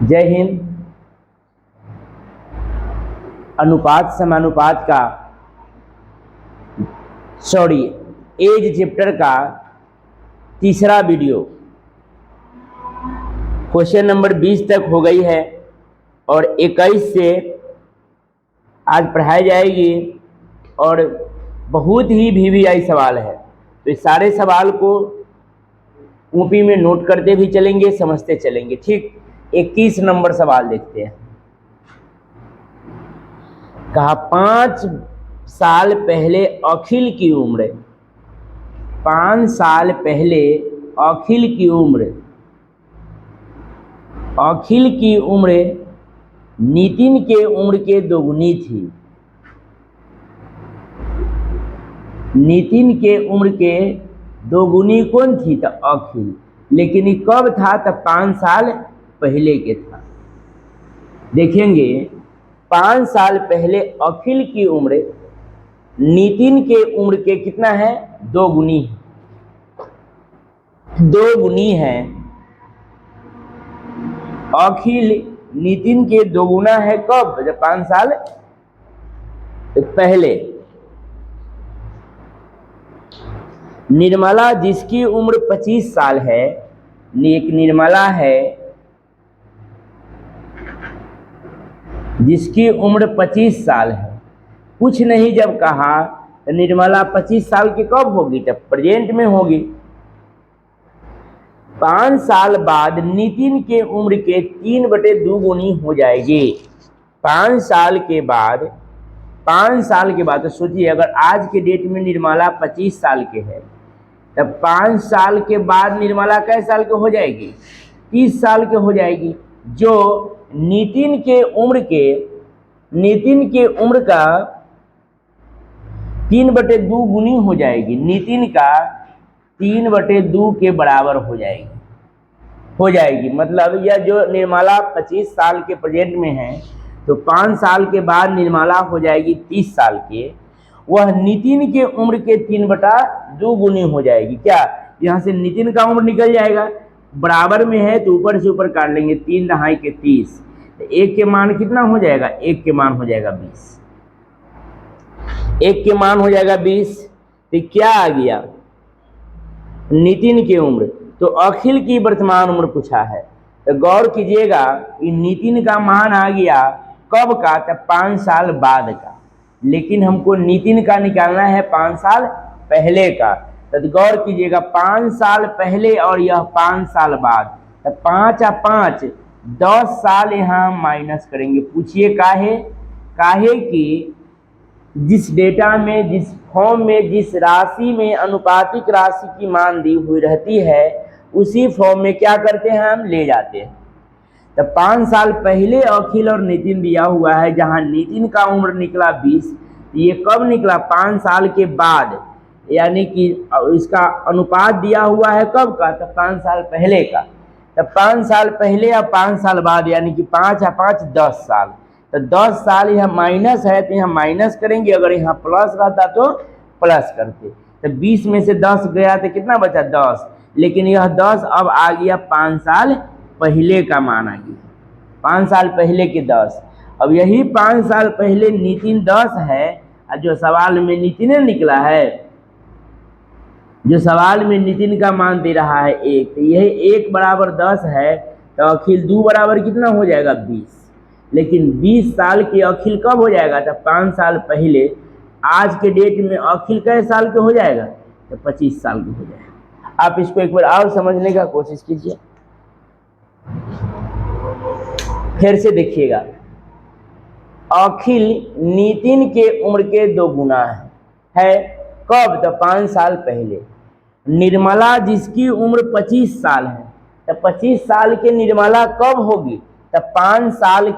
जय हिंद। अनुपात समानुपात का एज चैप्टर का तीसरा वीडियो क्वेश्चन नंबर 20 तक हो गई है और 21 से आज पढ़ाई जाएगी और बहुत ही VVI सवाल है। तो इस सारे सवाल को कॉपी में नोट करते भी चलेंगे, समझते चलेंगे। ठीक, 21 नंबर सवाल देखते हैं। कहा 5 साल पहले अखिल की उम्र, 5 साल पहले अखिल की उम्र नितिन के उम्र के दोगुनी थी। नितिन के उम्र के दोगुनी कौन थी? तो अखिल। लेकिन ये कब था? तो 5 साल पहले के था। देखेंगे 5 साल पहले अखिल की उम्र नितिन के उम्र के कितना है? दोगुनी है। अखिल नितिन के दोगुना है। कब? जब 5 साल पहले। निर्मला जिसकी उम्र 25 साल है, एक निर्मला है जिसकी उम्र 25 साल है। कुछ नहीं जब कहा तो निर्मला 25 साल की कब होगी? जब प्रेजेंट में होगी। 5 साल बाद नितिन के उम्र के 3/2 गुनी हो जाएगी। 5 साल के बाद तो सोचिए, अगर आज के डेट में निर्मला 25 साल के है तब 5 साल के बाद निर्मला कैसे साल के हो जाएगी? 30 साल के हो जाएगी। जो नितिन के उम्र का 3/2 गुनी हो जाएगी। नितिन का 3/2 के बराबर हो जाएगी। मतलब यह जो निर्मला 25 साल के प्रेजेंट में है, तो 5 साल के बाद निर्मला हो जाएगी 30 साल के। वह नितिन के उम्र के 3/2 गुनी हो जाएगी। क्या यहाँ से नितिन का उम्र निकल जाएगा? बराबर में है तो ऊपर से ऊपर काट लेंगे। 3 दहाई के 30, तो 1 के मान कितना हो जाएगा? 1 के मान हो जाएगा 20। 1 के मान हो जाएगा 20। तो क्या आ गया? नितिन की उम्र। तो अखिल की वर्तमान उम्र पूछा है, तो गौर कीजिएगा, नितिन का मान आ गया कब का? तो 5 साल बाद का। लेकिन हमको नितिन का निकालना है 5 साल पहले का। तो गौर कीजिएगा, 5 साल पहले और यह 5 साल बाद, तो 5 और 5 10 साल यहाँ माइनस करेंगे। पूछिए काहे कि जिस डेटा में, जिस फॉर्म में, जिस राशि में अनुपातिक राशि की मान दी हुई रहती है, उसी फॉर्म में क्या करते हैं? हम ले जाते हैं। तो 5 साल पहले अखिल और नितिन दिया हुआ है, जहां नितिन का उम्र निकला 20। ये कब निकला? 5 साल के बाद। यानी कि इसका अनुपात दिया हुआ है कब का? तो 5 साल पहले का। तो 5 साल पहले या 5 साल बाद, यानी कि 5 और 5 10 साल। तो 10 साल यह माइनस है तो यहाँ माइनस करेंगे। अगर यहाँ प्लस रहता तो प्लस करते। तो 20 में से 10 गया तो कितना बचा? 10। लेकिन यह 10 अब आ गया 5 साल पहले का मान आ गया। 5 साल पहले के 10। अब यही 5 साल पहले नितिन 10 है, और जो सवाल में नितिन निकला है, जो सवाल में नितिन का मान दे रहा है 1, तो यह 1 बराबर 10 है, तो अखिल 2 बराबर कितना हो जाएगा? 20। लेकिन 20 साल के अखिल कब हो जाएगा? तो 5 साल पहले। आज के डेट में अखिल कैसे साल के हो जाएगा? तो 25 साल के हो जाएगा। आप इसको एक बार और समझने का कोशिश कीजिए। फिर से देखिएगा, अखिल नितिन के उम्र के 2 गुना है। कब? तो 5 साल पहले। निर्मला जिसकी उम्र 25 साल है, तो 25 साल के निर्मला कब होगी? तो 5 साल।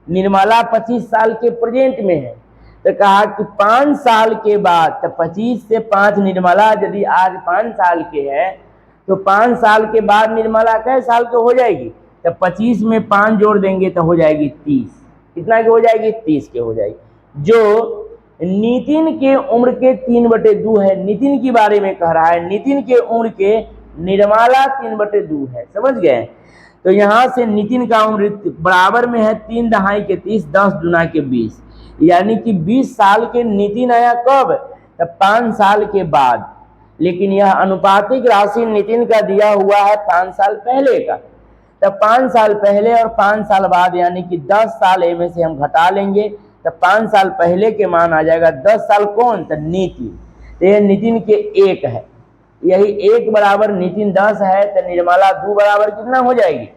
निर्मला 25 साल के प्रेजेंट में है, तो कहा कि 5 साल के बाद, तो 25 से 5 निर्मला यदि आज 5 साल के है, तो 5 साल के बाद निर्मला कैसे साल के हो जाएगी? तो 25 में 5 जोड़ देंगे तो हो जाएगी 30। कितना की हो जाएगी? 30 के हो जाएगी। जो नितिन के उम्र के 3/2 है। नितिन के बारे में कह रहा है, नितिन के उम्र के निर्मला 3/2 है, समझ गए। तो यहाँ से नितिन का उम्र बराबर में है 3 दहाई के 30, 10 दूना के 20, यानी कि 20 साल के नितिन आया कब, तब 5 साल के बाद। लेकिन यह अनुपातिक राशि नितिन का दिया हुआ है 5 साल पहले का, तब 5 साल पहले और 5 साल बाद, यानी कि 10 साल में से हम घटा लेंगे, तब 5 साल पहले के मान आ जाएगा 10 साल कौन, तो नितिन। तो यह नितिन के 1 है, यही 1 बराबर नितिन 10 है, तो निर्मला 2 बराबर कितना हो जाएगी,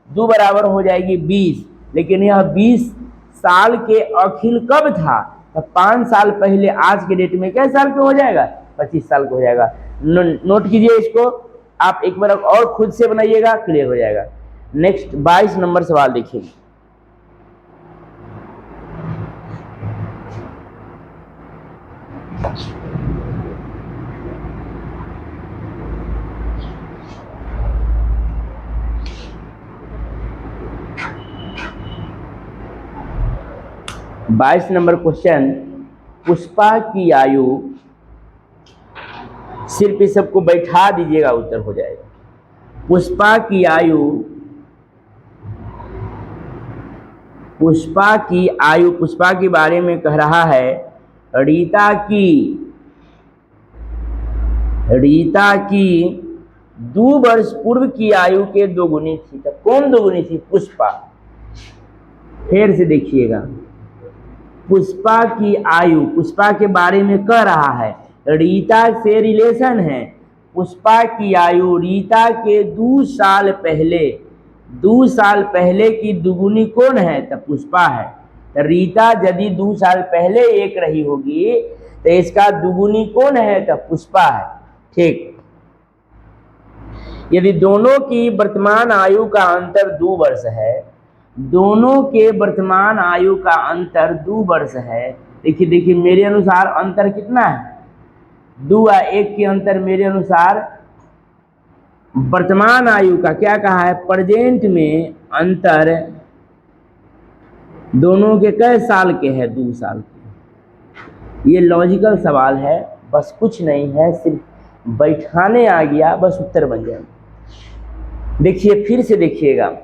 2 बराबर हो जाएगी 20। लेकिन यह 20 साल के अखिल कब था, तो 5 साल पहले, आज के डेट में कितने साल के हो जाएगा, 25 साल का हो जाएगा। नोट कीजिए इसको, आप एक बार और खुद से बनाइएगा, क्लियर हो जाएगा। नेक्स्ट 22 नंबर सवाल देखिए। बाईस नंबर क्वेश्चन, पुष्पा की आयु, सिर्फ इस सबको बैठा दीजिएगा, उत्तर हो जाएगा। पुष्पा की आयु, पुष्पा की आयु, पुष्पा के बारे में कह रहा है, रीता की 2 वर्ष पूर्व की आयु के दोगुनी थी। तो कौन दोगुनी थी, पुष्पा। फिर से देखिएगा, पुष्पा की आयु, पुष्पा के बारे में कह रहा है, रीता से रिलेशन है। पुष्पा की आयु रीता के 2 साल पहले, 2 साल पहले की दुगुनी कौन है, तो पुष्पा है। तो रीता यदि 2 साल पहले 1 रही होगी, तो इसका दुगुनी कौन है, तो पुष्पा है। ठीक, यदि दोनों की वर्तमान आयु का अंतर 2 वर्ष है, दोनों के वर्तमान आयु का अंतर 2 वर्ष है। देखिए मेरे अनुसार अंतर कितना है, 2 और 1 के अंतर मेरे अनुसार वर्तमान आयु का क्या कहा है, प्रेजेंट में अंतर दोनों के कई साल के हैं, 2 साल के। ये लॉजिकल सवाल है, बस कुछ नहीं है, सिर्फ बैठाने आ गया, बस उत्तर बन जाएगा। देखिए फिर से देखिएगा,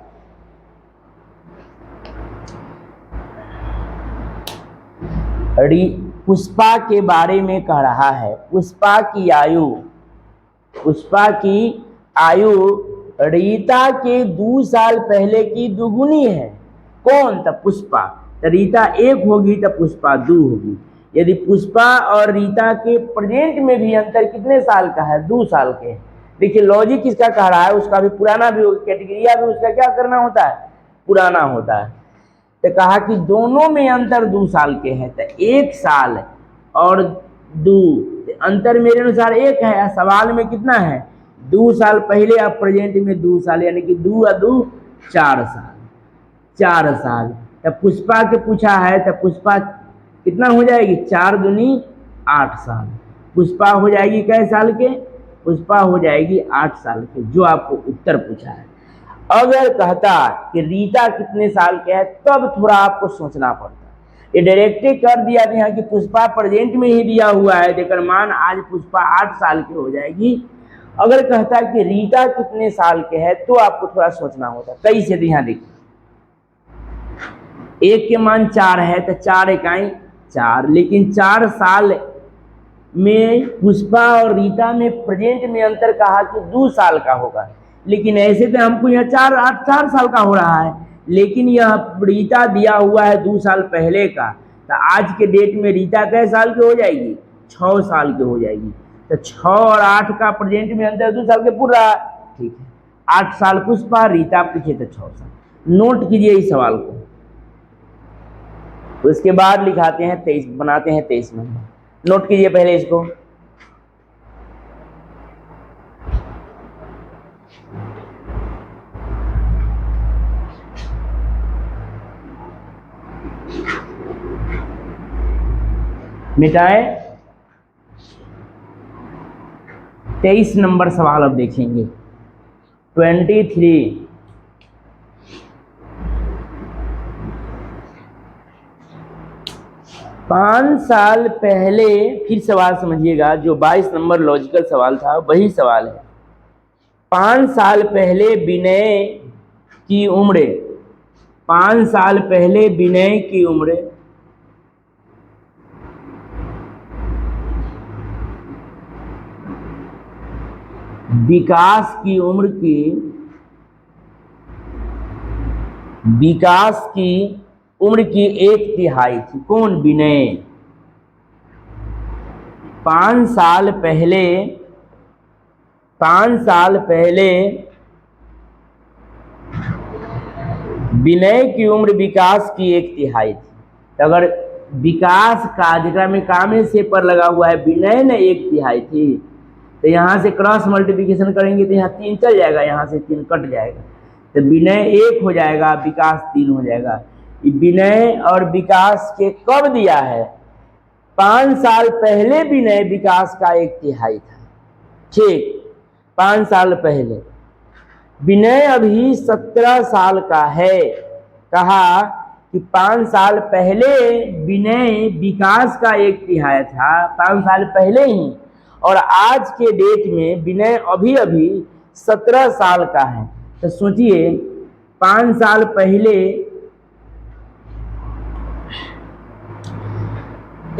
पुष्पा के बारे में कह रहा है, पुष्पा की आयु, पुष्पा की आयु रीता के 2 साल पहले की दुगुनी है। कौन, तो पुष्पा। तो रीता 1 होगी तो पुष्पा 2 होगी। यदि पुष्पा और रीता के प्रेजेंट में भी अंतर कितने साल का है, 2 साल के। देखिए लॉजिक किसका कह रहा है, उसका भी पुराना भी कैटेगरिया भी उसका क्या करना होता है, पुराना होता है। तो कहा कि दोनों में अंतर 2 साल के हैं, तो 1 साल और 2 अंतर मेरे अनुसार 1 है। सवाल में कितना है, 2 साल पहले अब प्रेजेंट में 2 साल, यानी कि 2 और 2 4 साल, 4 साल। तो पुष्पा के पूछा है, तो पुष्पा कितना हो जाएगी, 4 दूनी 8 साल। पुष्पा हो जाएगी कै साल के, पुष्पा हो जाएगी 8 साल के, जो आपको उत्तर पूछा है। अगर कहता कि रीता कितने साल के है, तब थोड़ा आपको सोचना पड़ता। ये डायरेक्ट कर दिया था कि पुष्पा प्रेजेंट में ही दिया हुआ है, देकर मान आज पुष्पा 8 साल की हो जाएगी। अगर कहता कि रीता कितने साल के है, तो आपको थोड़ा सोचना होता। कैसे, यहाँ देखिए, 1 के मान 4 है, तो 4 इकाई 4, लेकिन 4 साल में पुष्पा और रीता में प्रेजेंट में अंतर कहा कि 2 साल का होगा, लेकिन ऐसे तो हमको यहाँ 4 साल का हो रहा है, लेकिन यह रीता दिया हुआ है 2 साल पहले का। तो आज के डेट में रीता कै साल की हो जाएगी, 6 साल की हो जाएगी। तो 6 और 8 का प्रेजेंट में अंतर 2 साल के पूरा, ठीक है। 8 साल पुष्पा, रीता पूछे तो 6 साल। नोट कीजिए इस सवाल को, उसके बाद लिखाते हैं 23, बनाते हैं 23 नंबर। नोट कीजिए पहले इसको। मिटाए 23 नंबर सवाल अब देखेंगे। 23 5 साल पहले, फिर सवाल समझिएगा, जो 22 नंबर लॉजिकल सवाल था वही सवाल है। 5 साल पहले विनय की उम्र, 5 साल पहले विनय की उम्र विकास की उम्र की, विकास की उम्र की 1/3 थी। कौन? विनय। 5 साल पहले, 5 साल पहले विनय की उम्र विकास की 1/3 थी। तो अगर विकास का जगह में कामे से पर लगा हुआ है, विनय ने 1/3 थी, तो यहाँ से क्रॉस मल्टीप्लिकेशन करेंगे तो यहाँ 3 चल जाएगा, यहाँ से 3 कट जाएगा, तो विनय 1 हो जाएगा, विकास 3 हो जाएगा। विनय और विकास के कब दिया है? 5 साल पहले विनय विकास का 1/3 था। ठीक, 5 साल पहले। विनय अभी 17 साल का है। कहा कि 5 साल पहले विनय विकास का 1/3 था, 5 साल पहले ही, और आज के डेट में विनय अभी अभी 17 साल का है। तो सोचिए 5 साल पहले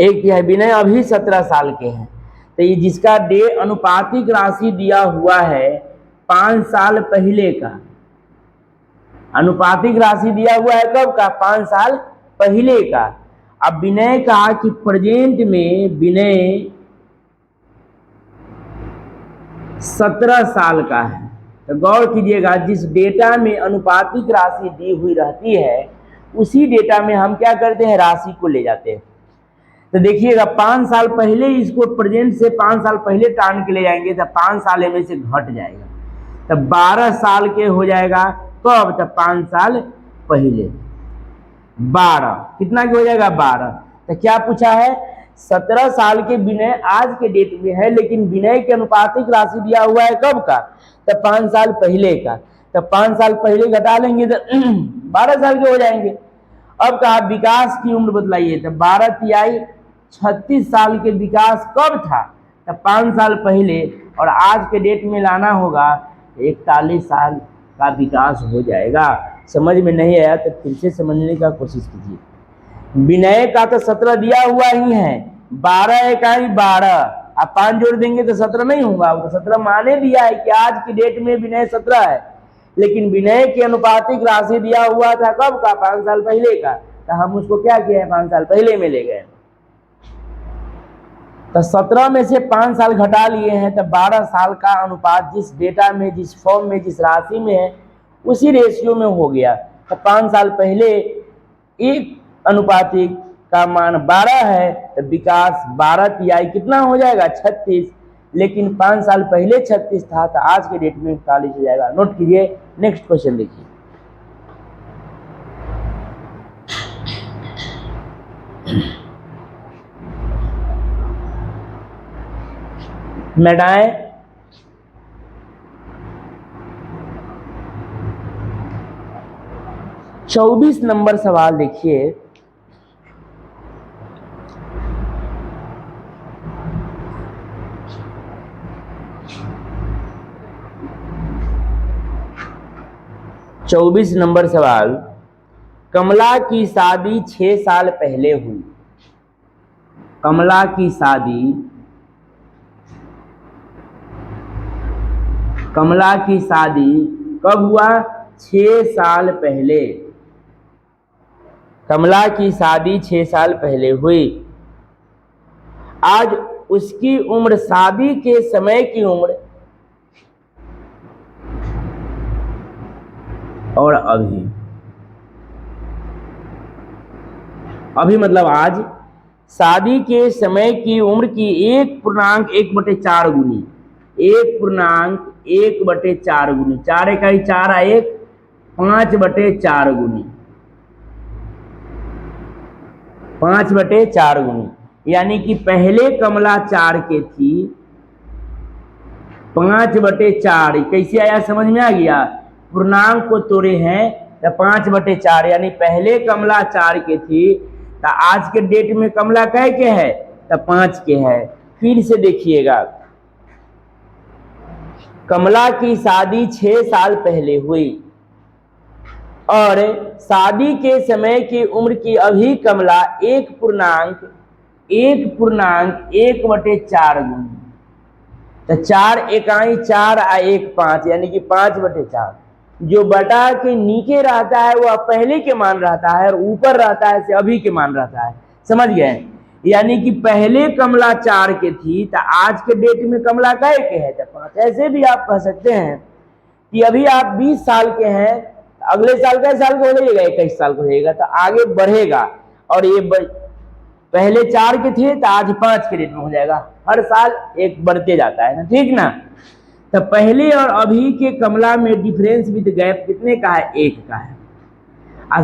1/3, विनय अभी 17 साल के हैं, तो ये जिसका डे अनुपातिक राशि दिया हुआ है 5 साल पहले का, अनुपातिक राशि दिया हुआ है कब का? 5 साल पहले का। अब विनय कहा कि प्रेजेंट में विनय 17 साल का है। तो गौर कीजिएगा, जिस डेटा में अनुपातिक राशि दी हुई रहती है उसी डेटा में हम क्या करते हैं? राशि को ले जाते हैं। तो देखिएगा 5 साल पहले, इसको प्रेजेंट से 5 साल पहले टान के ले जाएंगे तो 5 साल में से घट जाएगा, तो 12 साल के हो जाएगा। कब? तो 5 साल पहले 12, कितना के हो जाएगा? 12। तो क्या पूछा है? 17 साल के विनय आज के डेट में है, लेकिन विनय के अनुपातिक राशि दिया हुआ है कब का? तो 5 साल पहले का। तो 5 साल पहले घटा लेंगे तो 12 साल के हो जाएंगे। अब कहा विकास की उम्र बतलाइए, तो 12 तिहाई 36 साल के विकास कब था? तो 5 साल पहले, और आज के डेट में लाना होगा 41 साल का विकास हो जाएगा। समझ में नहीं आया तो फिर से समझने का कोशिश कीजिए। विनय का तो 17 दिया हुआ ही है, 12 इकाई 12, अब 5 जोड़ देंगे तो 17 नहीं होगा, वो 17 माने दिया है कि आज की डेट में विनय 17 है, लेकिन विनय की अनुपातिक राशि दिया हुआ था कब का? 5 साल पहले का। तो हम उसको क्या किए हैं? 5 साल पहले में ले गए। तो 17 में से 5 साल घटा लिए हैं, तो 12 साल का अनुपात जिस डेटा में, जिस फॉर्म में, जिस राशि में है उसी रेशियो में हो गया। तो 5 साल पहले एक अनुपातिक का मान 12 है, तो विकास 12 तिहाई कितना हो जाएगा? 36, लेकिन 5 साल पहले 36 था, तो आज के डेट में 41 हो जाएगा। नोट कीजिए। नेक्स्ट क्वेश्चन देखिए। मिटाएं। चौबीस नंबर सवाल देखिए। चौबीस नंबर सवाल, कमला की शादी 6 साल पहले हुई। कमला की शादी, कमला की शादी कब हुआ? 6 साल पहले। कमला की शादी 6 साल पहले हुई। आज उसकी उम्र, शादी के समय की उम्र और अभी मतलब आज, शादी के समय की उम्र की 1/1/4 गुनी, 1/1/4 गुनी, 4 इकाई 4 1, 5/4 गुनी, 5/4 गुनी, यानी कि पहले कमला 4 के थी, 5/4 कैसे आया? समझ में आ गया? पूर्णांक को तोड़े हैं तो 5/4, यानी पहले कमला 4 के थी, तो आज के डेट में कमला कै के है? तो 5 के है। फिर से देखिएगा, कमला की शादी 6 साल पहले हुई और शादी के समय की उम्र की अभी कमला 1.1/4 गुनी, तो 4 इकाई 4 आ 1 5 यानी कि 5/4। जो बटा के नीचे रहता है वह पहले के मान रहता है और ऊपर रहता है से अभी के मान रहता है। समझ गए? यानी कि पहले कमला 4 के थी तो आज के डेट में कमला कै के है तो 5। ऐसे भी आप कह सकते हैं कि अभी आप 20 साल के हैं, अगले साल कै साल का हो जाएगा? 21 साल का हो जाएगा, तो आगे बढ़ेगा और ये पहले 4 के थे तो आज 5 के डेट में हो जाएगा। हर साल एक बढ़ते जाता है ना, ठीक ना। तो पहले और अभी के कमला में डिफरेंस विद गैप कितने का है? 1 का है।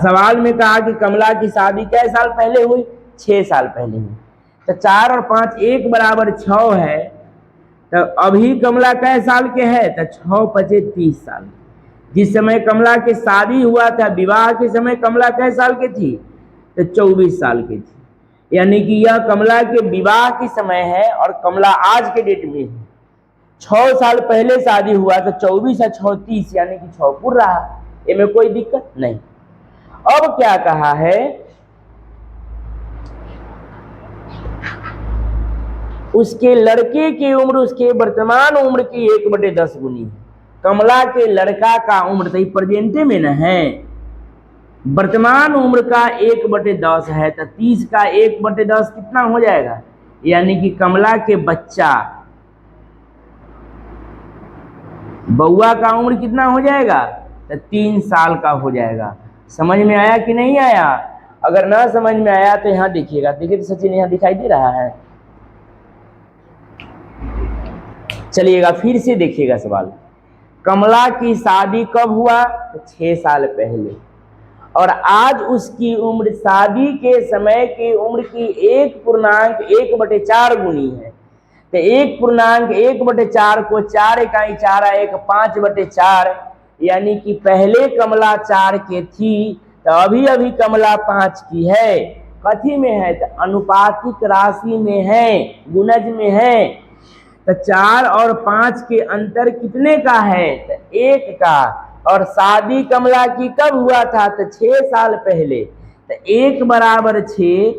सवाल में कहा कि कमला की शादी कै साल पहले हुई? 6 साल पहले हुई। तो 4 और 5 1 बराबर 6 है। तो अभी कमला कै साल के है? तो 6 5 30 साल। जिस समय कमला की शादी हुआ था, विवाह के समय कमला कै साल की थी? तो 24 साल की थी। यानी कि यह कमला के विवाह के समय है और कमला आज के डेट में है। 6 साल पहले शादी हुआ तो 24 और 6 30 यानी कि 6 पूरा रहा, इनमें कोई दिक्कत नहीं। अब क्या कहा है? उसके लड़के की उम्र उसके वर्तमान उम्र की 1/10 गुनी है। कमला के लड़का का उम्र तो प्रेजेंटे में न है, वर्तमान उम्र का 1/10 है, तो 30 का 1/10 कितना हो जाएगा? यानी कि कमला के बच्चा बउआ का उम्र कितना हो जाएगा? तो 3 साल का हो जाएगा। समझ में आया कि नहीं आया? अगर ना समझ में आया तो यहाँ देखिएगा, देखिए तो सचिन यहाँ दिखाई दे रहा है। चलिएगा फिर से देखिएगा सवाल। कमला की शादी कब हुआ? तो 6 साल पहले, और आज उसकी उम्र शादी के समय की उम्र की 1.1/4 गुनी है। तो 1.1/4 को 4 इकाई 4 1 5/4 यानी कि पहले कमला 4 के थी तो अभी अभी कमला 5 की है। कथी में है? तो अनुपातिक राशि में है, गुणज में है। तो 4 और 5 के अंतर कितने का है? तो 1 का। और शादी कमला की कब हुआ था? तो 6 साल पहले। तो 1 बराबर 6,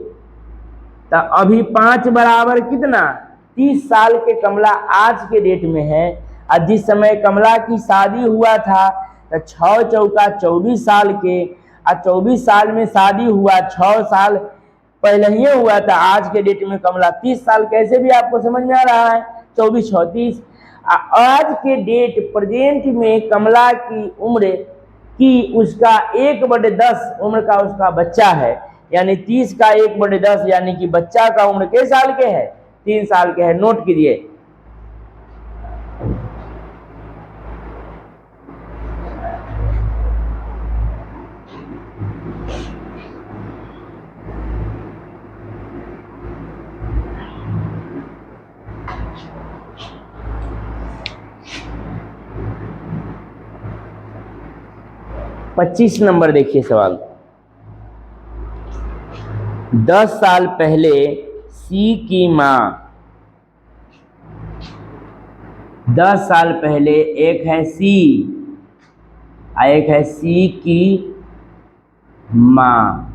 तो अभी 5 बराबर कितना? 30 साल के कमला आज के डेट में है। और जिस समय कमला की शादी हुआ था तो 6 चौका 24 साल के, और 24 साल में शादी हुआ, 6 साल पहले ही हुआ था। आज के डेट में कमला 30 साल। कैसे भी आपको समझ में आ रहा है? 24 6 30। आज के डेट प्रेजेंट में कमला की उम्र की उसका 1/10 उम्र का उसका बच्चा है, यानी 30 का 1/10 यानी कि बच्चा का उम्र कितने साल के है? 3 साल के है। नोट कीजिए। पच्चीस नंबर देखिए सवाल। 10 साल पहले सी की माँ, 10 साल पहले एक है सी और एक है सी की माँ।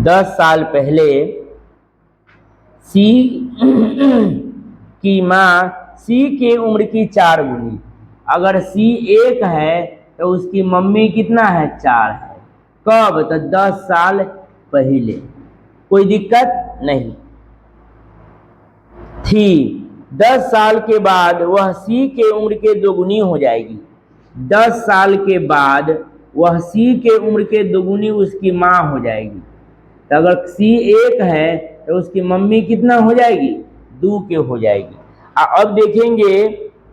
10 साल पहले सी की माँ सी के उम्र की 4 गुनी। अगर सी 1 है तो उसकी मम्मी कितना है? 4 है। कब? तो 10 साल पहले। कोई दिक्कत नहीं थी। 10 साल के बाद वह सी के उम्र के 2 गुनी हो जाएगी। 10 साल के बाद वह सी के उम्र के 2 गुनी उसकी माँ हो जाएगी। तो अगर सी 1 है तो उसकी मम्मी कितना हो जाएगी? 2 के हो जाएगी। अब देखेंगे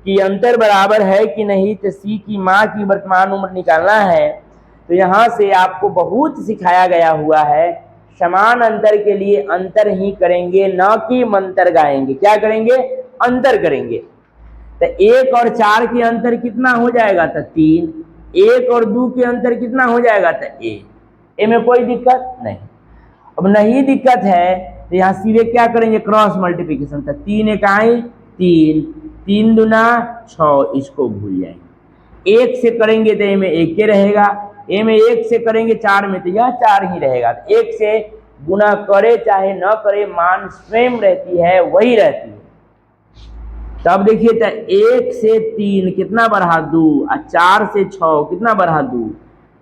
कि अंतर बराबर है कि नहीं। तो सी की माँ की वर्तमान उम्र निकालना है तो यहाँ से आपको बहुत सिखाया गया हुआ है। समान अंतर के लिए अंतर ही करेंगे, न कि मंतर गाएंगे। क्या करेंगे? अंतर करेंगे। तो 1 और 4 के अंतर कितना हो जाएगा? तो 3। 1 और 2 के अंतर कितना हो जाएगा? तो 1। इनमें कोई दिक्कत नहीं। अब नहीं दिक्कत है तो यहाँ सीधे क्या करेंगे? Cross multiplication. तो 3 इकाई 3, 3 दूना 6, इसको भूल जाएंगे। 1 से करेंगे तो ए में 1 के रहेगा, ए में 1 से करेंगे 4 में तो यह 4 ही रहेगा। 1 से गुना करे चाहे न करे मान सेम रहती है, वही रहती है। तब देखिए तो 1 से 3 कितना बढ़ा 2 और 4 से 6 कितना बढ़ा 2,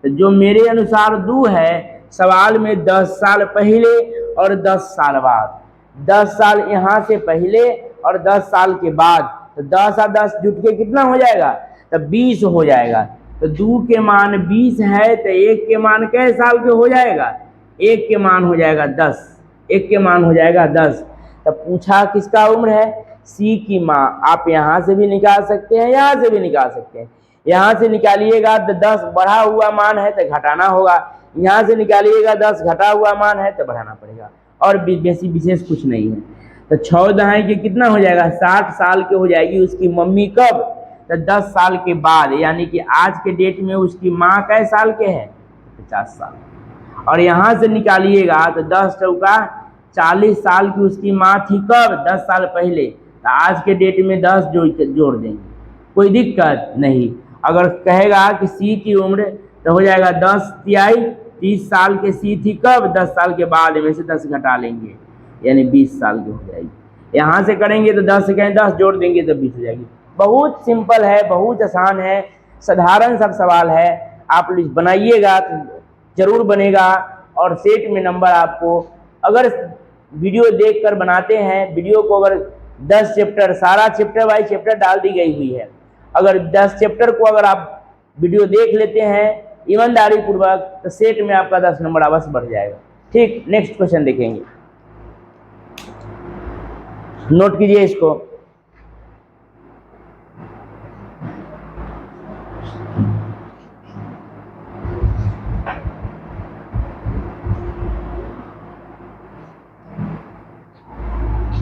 तो जो मेरे अनुसार 2 है सवाल में 10 साल पहले और 10 साल बाद, 10 साल यहाँ से पहले और 10 साल के बाद, तो 10 और 10 जुट के कितना हो जाएगा, तो 20 हो जाएगा। तो 2 के मान 20 है तो 1 के मान कै साल के हो जाएगा, 1 के मान हो जाएगा 10, 1 के मान हो जाएगा 10। तो पूछा किसका उम्र है, सी की माँ। आप यहाँ से भी निकाल सकते हैं, यहाँ से भी निकाल सकते हैं। यहाँ से निकालिएगा तो 10 बढ़ा हुआ मान है तो घटाना होगा, यहाँ से निकालिएगा 10 घटा हुआ मान है तो बढ़ाना पड़ेगा, और बेसी विशेष कुछ नहीं है। तो 6 दहाई के कितना हो जाएगा, 60 साल के हो जाएगी उसकी मम्मी। कब, तो 10 साल के बाद, यानी कि आज के डेट में उसकी माँ कै साल के हैं, 50 साल। और यहाँ से निकालिएगा तो 10 चौका 40 साल की उसकी माँ थी। कब, 10 साल पहले। तो आज के डेट में 10 जोड़ देंगे, कोई दिक्कत नहीं। अगर कहेगा कि सी की उम्र, तो हो जाएगा 10 तिहाई 30 साल के सी थी। कब, 10 साल के बाद, में से 10 घटा लेंगे यानी 20 साल की हो जाएगी। यहाँ से करेंगे तो 10 से कहें 10 जोड़ देंगे तो 20 हो जाएगी। बहुत सिंपल है, बहुत आसान है, साधारण सब सवाल है। आप बनाइएगा तो जरूर बनेगा, और सेट में नंबर आपको, अगर वीडियो देखकर बनाते हैं, वीडियो को अगर 10 चैप्टर, सारा चैप्टर बाई चैप्टर डाल दी गई हुई है, अगर 10 चैप्टर को अगर आप वीडियो देख लेते हैं ईमानदारी पूर्वक, तो सेट में आपका 10 नंबर अवश्य बढ़ जाएगा। ठीक, नेक्स्ट क्वेश्चन देखेंगे, नोट कीजिए इसको।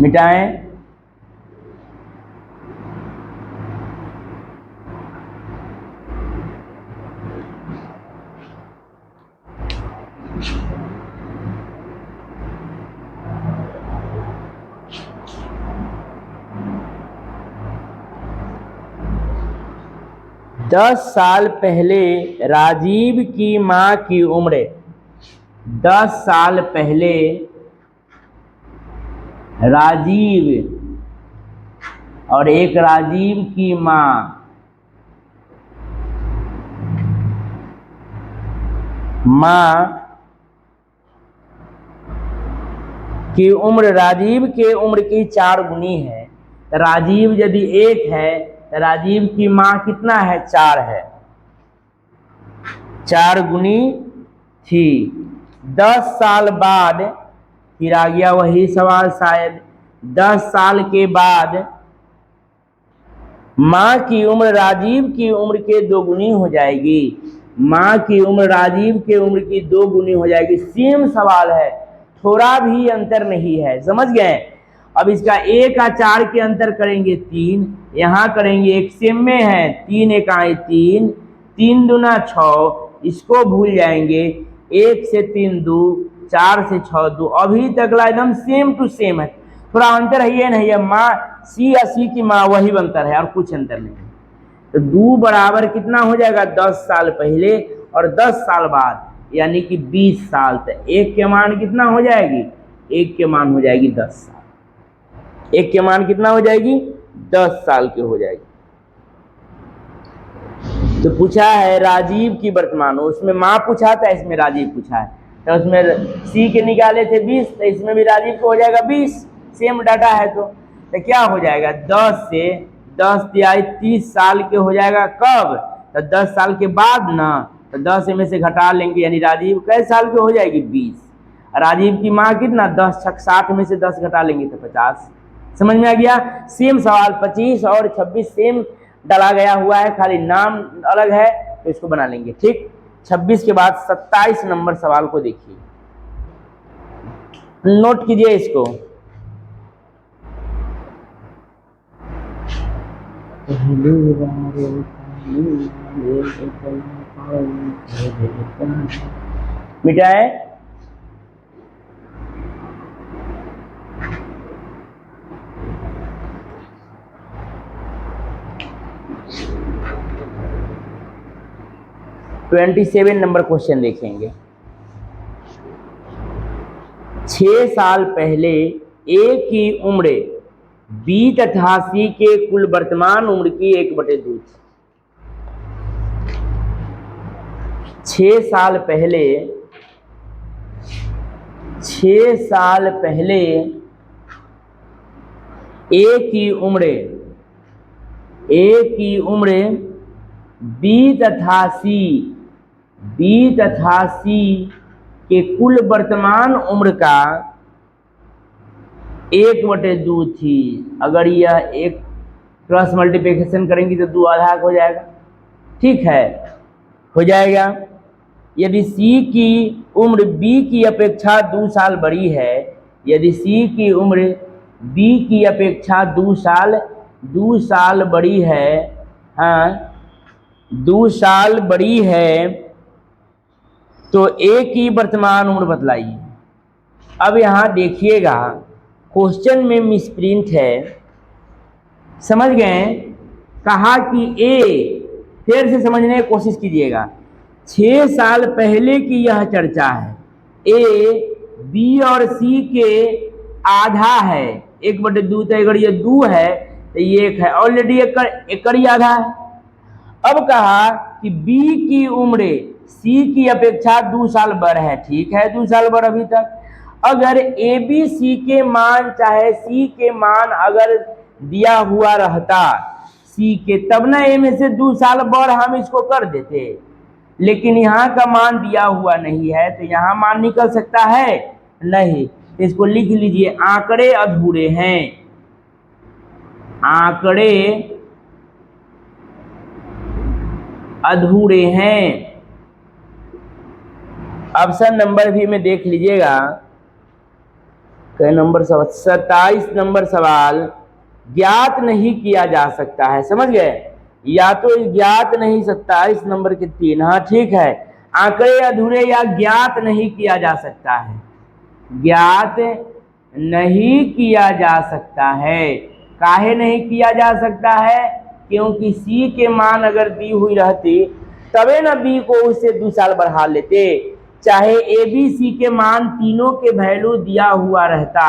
मिटाएं, 10 साल पहले राजीव की माँ की उम्र, 10 साल पहले राजीव और एक राजीव की माँ की उम्र राजीव के उम्र की 4 गुनी है। तो राजीव यदि 1 है तो राजीव की माँ कितना है, 4 है, 4 गुनी थी। 10 साल बाद, फिर आ गया वही सवाल शायद, 10 साल के बाद माँ की उम्र राजीव की उम्र के 2 गुनी हो जाएगी। माँ की उम्र राजीव के उम्र की 2 गुनी हो जाएगी। सेम सवाल है, थोड़ा भी अंतर नहीं है, समझ गए। अब इसका 1 और 4 के अंतर करेंगे 3, यहाँ करेंगे 1 सेम में है, 3 1 आए 3, 3 दूना 6, इसको भूल जाएंगे। 1 से 3 2, 4 से 6 2, अभी तक एकदम सेम टू सेम है, थोड़ा अंतर है ये नहीं है। माँ सी या सी की माँ वही अंतर है और कुछ अंतर नहीं। तो 2 बराबर कितना हो जाएगा, 10 साल पहले और 10 साल बाद, यानी कि 20 साल। तो 1 के मान कितना हो जाएगी, 1 के मान हो जाएगी 10 साल। 1 के मान कितना हो जाएगी, 10 साल की हो जाएगी। तो पूछा है राजीव की वर्तमान, उसमें माँ पूछा था, इसमें राजीव पूछा है। तो उसमें सी के निकाले थे 20, तो इसमें भी राजीव को हो जाएगा 20, सेम डाटा है। तो क्या हो जाएगा, 10 से 10 तिहाई 30 साल के हो जाएगा। कब, तो 10 साल के बाद ना, तो 10 में से घटा लेंगे, यानी राजीव कै साल के हो जाएगी, 20। राजीव की माँ कितना, 10 छक 60 में से 10 घटा लेंगे तो 50। समझ में आ गया। सेम सवाल 25 और 26 सेम डाला गया हुआ है, खाली नाम अलग है, तो इसको बना लेंगे। ठीक, 26 के बाद 27 नंबर सवाल को देखिए, नोट कीजिए इसको। मिटाए, 27 नंबर क्वेश्चन देखेंगे। 6 साल पहले ए की उम्र बी तथा सी के कुल वर्तमान उम्र की 1/2 थी। 6 साल पहले ए की उम्र बी तथा सी के कुल वर्तमान उम्र का 1/2 थी। अगर यह एक क्रॉस मल्टीप्लिकेशन करेंगे तो 2 आधा हो जाएगा। ठीक है, हो जाएगा। यदि सी की उम्र बी की अपेक्षा 2 साल बड़ी है, यदि सी की उम्र बी की अपेक्षा 2 साल बड़ी है, हाँ 2 साल बड़ी है, तो ए की वर्तमान उम्र बतलाइए। अब यहाँ देखिएगा क्वेश्चन में मिसप्रिंट है, समझ गए। कहा कि ए, फिर से समझने की कोशिश कीजिएगा। 6 साल पहले की यह चर्चा है। ए बी और सी के आधा है, 1/2। तो अगर ये 2 है तो ये 1 है, ऑलरेडी एक ही आधा है। अब कहा कि बी की उम्र सी की अपेक्षा 2 साल बड़ है। ठीक है, 2 साल बड़ अभी तक। अगर ए बी सी के मान चाहे सी के मान अगर दिया हुआ रहता सी के, तब ना ए में से 2 साल बड़ हम इसको कर देते, लेकिन यहाँ का मान दिया हुआ नहीं है, तो यहाँ मान निकल सकता है नहीं। इसको लिख लीजिए, आंकड़े अधूरे हैं। आंकड़े अधूरे हैं। ऑप्शन नंबर भी में देख लीजिएगा, क्या नंबर 27 नंबर सवाल, ज्ञात नहीं किया जा सकता है। समझ गए, या तो ज्ञात नहीं, 27 नंबर के 3। हाँ ठीक है, आंकड़े अधूरे या ज्ञात नहीं किया जा सकता है, ज्ञात नहीं किया जा सकता है। काहे नहीं किया जा सकता है? क्योंकि सी के मान अगर दी हुई रहती तबे ना बी को उससे 2 साल बढ़ा लेते। चाहे ए बी सी के मान तीनों के वैल्यू दिया हुआ रहता,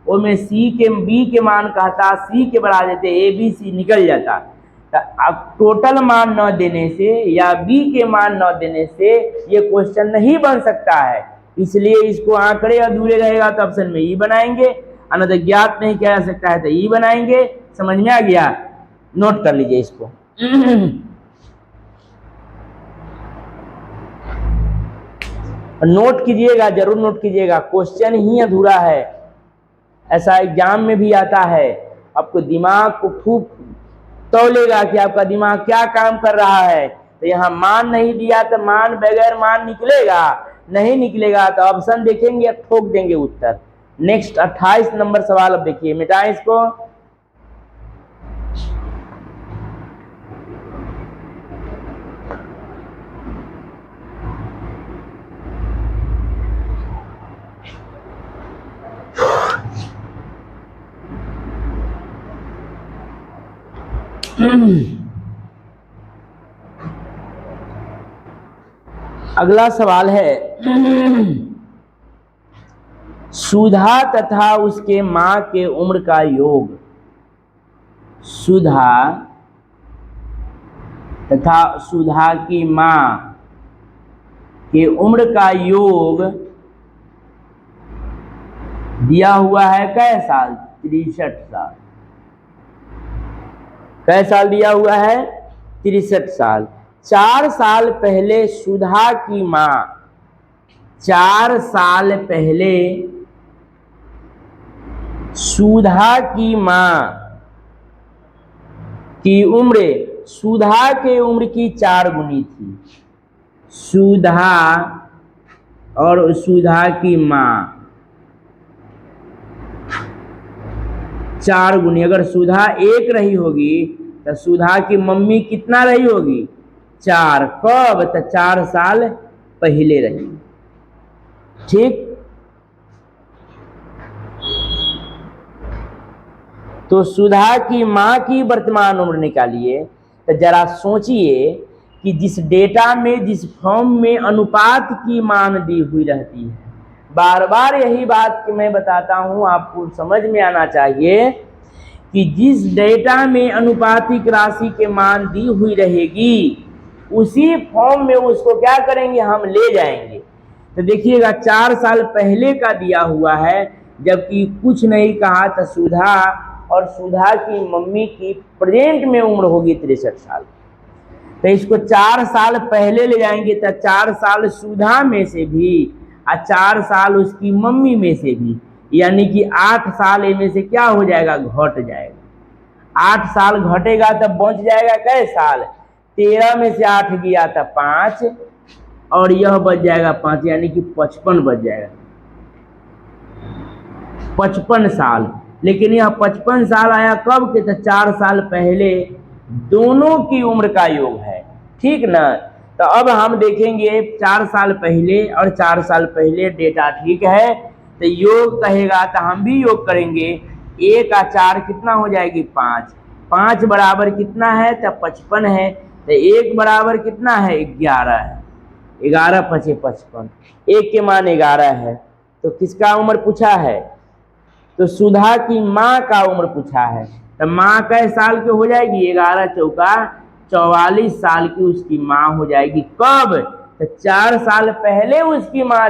उसमें सी के बी के मान कहता, सी के बढ़ा देते, ए बी सी निकल जाता। अब टोटल मान न देने से या बी के मान न देने से ये क्वेश्चन नहीं बन सकता है। इसलिए इसको आंकड़े अधूरे रहेगा तो ऑप्शन में ई बनाएंगे, अन्यथा ज्ञात नहीं किया जा सकता है तो ई बनाएंगे। समझ में आ गया? नोट कर लीजिए इसको। नोट कीजिएगा, जरूर नोट कीजिएगा, क्वेश्चन ही अधूरा है। ऐसा एग्जाम में भी आता है, आपको दिमाग को खूब तौलेगा कि आपका दिमाग क्या काम कर रहा है। तो यहाँ मान नहीं दिया तो मान बगैर मान निकलेगा, नहीं निकलेगा तो ऑप्शन देखेंगे, ठोक देंगे उत्तर। नेक्स्ट 28 नंबर सवाल अब देखिए, मिटाएं इसको। अगला सवाल है, सुधा तथा उसके मां के उम्र का योग। सुधा तथा सुधा की मां के उम्र का योग दिया हुआ है कै साल? 63 साल। कै साल दिया हुआ है? 63 साल। 4 साल पहले सुधा की मां, 4 साल पहले सुधा की मां की उम्र सुधा के उम्र की 4 गुनी थी। सुधा और सुधा की मां 4 गुनी। अगर सुधा 1 रही होगी तो सुधा की मम्मी कितना रही होगी? 4। कब? तो 4 साल पहले रही। ठीक, तो सुधा की मां की वर्तमान उम्र निकालिए। तो जरा सोचिए कि जिस डेटा में जिस फॉर्म में अनुपात की मान दी हुई रहती है। बार बार यही बात कि मैं बताता हूं, आपको समझ में आना चाहिए कि जिस डेटा में अनुपातिक राशि के मान दी हुई रहेगी उसी फॉर्म में उसको क्या करेंगे, हम ले जाएंगे। तो देखिएगा 4 साल पहले का दिया हुआ है, जबकि कुछ नहीं कहा। तो सुधा और सुधा की मम्मी की प्रेजेंट में उम्र होगी 63 साल। तो इसको 4 साल पहले ले जाएंगे तो 4 साल सुधा में से भी और 4 साल उसकी मम्मी में से भी, यानी कि 8 साल इनमें से क्या हो जाएगा, घट जाएगा। 8 साल घटेगा तब बच जाएगा कै साल, 13 में से 8 गया था 5 और यह बच जाएगा 5, यानी कि 55 बच जाएगा, 55 साल। लेकिन यह 55 साल आया कब के, तो 4 साल पहले दोनों की उम्र का योग है, ठीक ना। तो अब हम देखेंगे 4 साल पहले और 4 साल पहले डेटा ठीक है, तो योग कहेगा तो हम भी योग करेंगे। 1 और 4 कितना हो जाएगी 5, 5 बराबर कितना है, तो 55 है। तो 1 बराबर कितना है, 11 है, 11 5 55, 1 के मान 11 है। तो किसका उम्र पूछा है, तो सुधा की माँ का उम्र पूछा है। तो माँ कै साल की हो जाएगी, 11 चौका 44 साल की उसकी माँ हो जाएगी। कब, तो 4 साल पहले उसकी माँ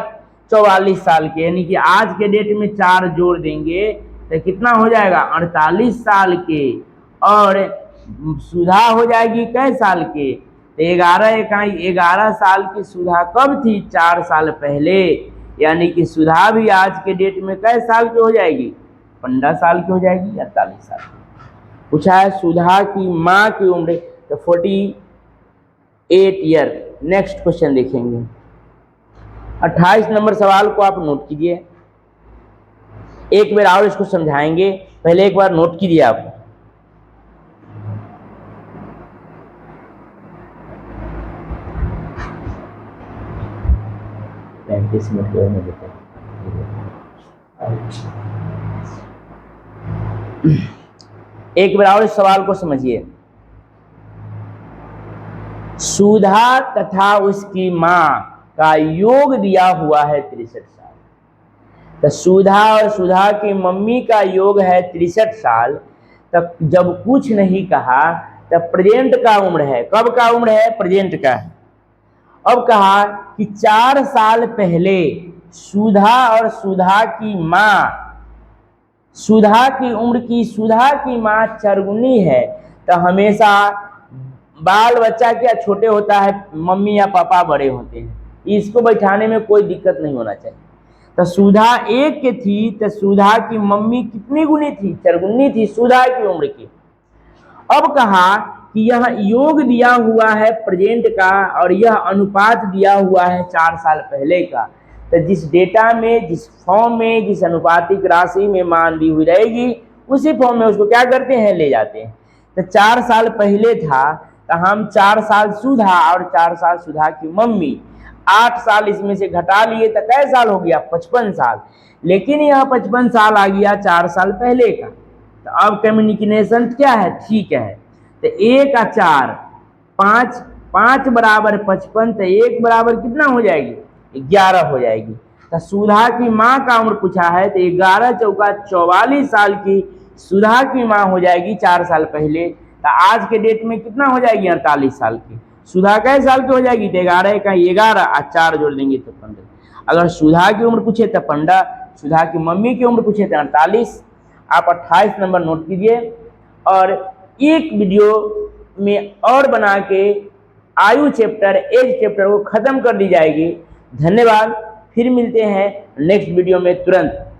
44 साल की, यानी कि आज के डेट में 4 जोड़ देंगे तो कितना हो जाएगा, 48 साल के। और सुधा हो जाएगी कै साल के, तो 11 साल की सुधा कब थी, 4 साल पहले, यानी कि सुधा भी आज के डेट में कै साल की हो जाएगी, 15 साल की हो जाएगी, 48 साल की। पूछा है सुधा की माँ की उम्र, तो 48 ईयर। नेक्स्ट क्वेश्चन देखेंगे, 28 नंबर सवाल को आप नोट कीजिए। एक बार और इसको समझाएंगे, पहले एक बार नोट कीजिए आप। एक बार और इस सवाल को समझिए। सुधा तथा उसकी माँ का योग दिया हुआ है 63 साल। तो सुधा और सुधा की मम्मी का योग है 63 साल। तब जब कुछ नहीं कहा तब प्रेजेंट का उम्र है, कब का उम्र है, प्रेजेंट का है। अब कहा कि 4 साल पहले सुधा और सुधा की माँ, सुधा की उम्र की, सुधा की माँ चरगुनी है। तो हमेशा बाल बच्चा क्या छोटे होता है, मम्मी या पापा बड़े होते हैं, इसको बैठाने में कोई दिक्कत नहीं होना चाहिए। तो सुधा 1 के थी, तो सुधा की मम्मी कितनी गुनी थी, चरगुनी थी सुधा की उम्र की। अब कहा कि यह योग दिया हुआ है प्रेजेंट का और यह अनुपात दिया हुआ है 4 साल पहले का। तो जिस डेटा में, जिस फॉर्म में, जिस अनुपातिक राशि में मान दी हुई रहेगी उसी फॉर्म में उसको क्या करते हैं, ले जाते हैं। तो 4 साल पहले था, तो हम 4 साल सुधा और 4 साल सुधा की मम्मी, 8 साल इसमें से घटा लिए तो कै साल हो गया, 55 साल। लेकिन यह 55 साल आ गया 4 साल पहले का। तो अब कम्युनिकेशन क्या है, ठीक है। तो 1 और 4 5, 5 बराबर 55, तो 1 बराबर कितना हो जाएगी, 11 हो जाएगी। तो सुधा की माँ का उम्र पूछा है, तो 11 चौका 44 साल की सुधा की माँ हो जाएगी 4 साल पहले। तो आज के डेट में कितना हो जाएगी, 48 साल की। सुधा कै साल की हो जाएगी, तो 11 का 11 और 4 जोड़ देंगे तो 15। अगर सुधा की उम्र पूछे तो 15, सुधा की मम्मी की उम्र पूछे तो 48। आप 28 नंबर नोट कीजिए और एक वीडियो में और बना के आयु चैप्टर, एज चैप्टर को खत्म कर दी जाएगी। धन्यवाद, फिर मिलते हैं नेक्स्ट वीडियो में तुरंत।